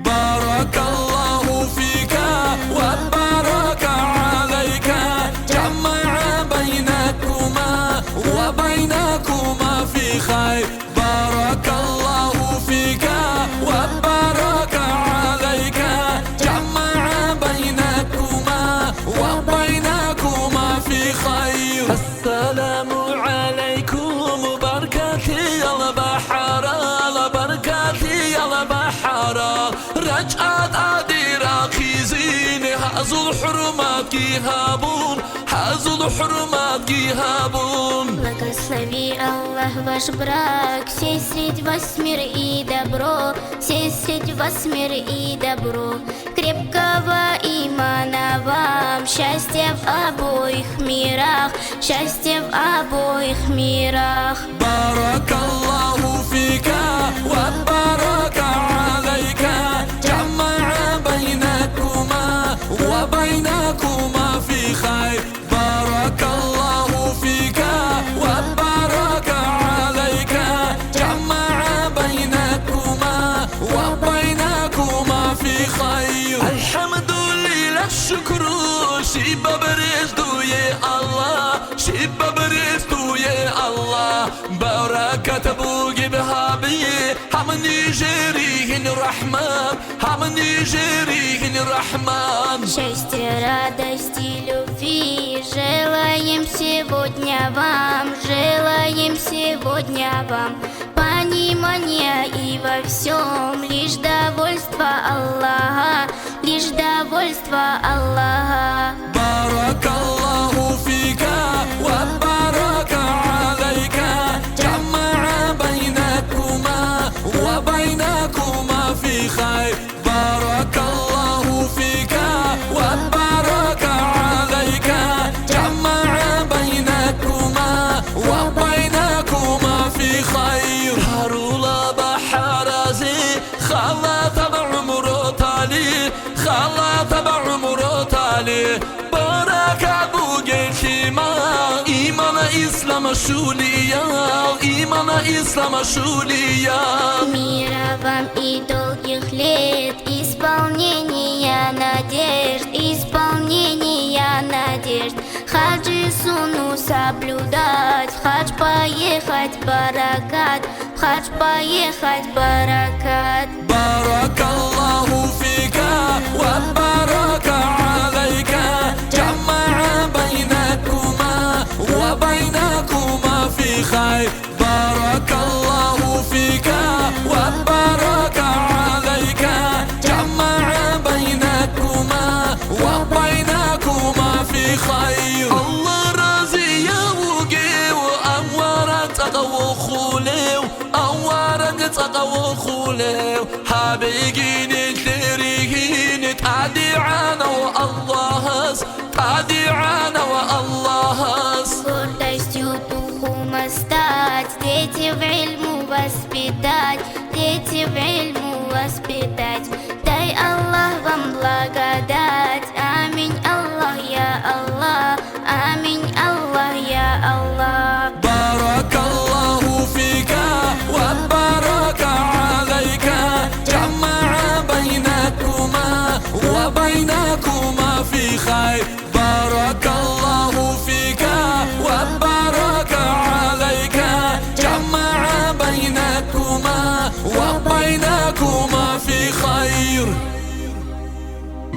بارك الله فيك وبارك عليك، جمع بينكما وبينكما في خير. بارك الله فيك وبارك عليك، جمع بينكما وبينكما في خير. السلام عليكم بركاتي يا البحر، بركاتي يا البحر، رجعت عديرة خيزين هازو الحرمات جيهابون، هازو الحرمات جيهابون. Благослови Аллах ваш брак, сей средь вас мир и добро, сей средь вас мир и добро. Крепкого имана вам, счастья в обоих мирах, счастья в обоих мирах. بارك الله فيك وبارك عليك، جمع بينكما وبينكما في خير. بارك الله فيك وبارك عليك، جمع بينكما وبينكما في خير. الحمد لله الشكر شيبا برزدو يا الله، شيبا برزدو يا الله. بركة بوجي بهابي همني جريهن الرحمن، همني جريهن الرحمن. Счастья, радости, любви желаем сегодня вам, желаем сегодня вам. Понимания и во всем лишь довольство Аллаха, лишь довольство Аллаха. بارك الله فيك وبارك عليك، جمع بينكما وبينكما في خير. بارك الله فيك وبارك عليك، جمع بينكما وبينكما في خير. هرولا بحرازي خلات بعمر تالي، خلات بعمر تالي. بارك ابو جيشما ايمان اسلام شوليا، ايمان اسلام شوليا. Мира вам и долгих лет, исполнения надежд, исполнения надежд. Хаджи суну соблюдать, в хадж поехать баракат, в хадж поехать баракат. بارك الله فيك وبارك عليك، جمع بينكما وبينكما في خير. بارك الله فيك وبارك عليك، جمع بينكما وبينكما في خير. الله رازي يا وقي وأمورك تقوى خولي، أمورك تقوى خولي. حبيقين تريهين تعدي عنا والله، تعدي عنا والله. Гордостью духу стать, дети в ильму воспитать, дети в ильму воспитать. Дай Аллах вам благодать.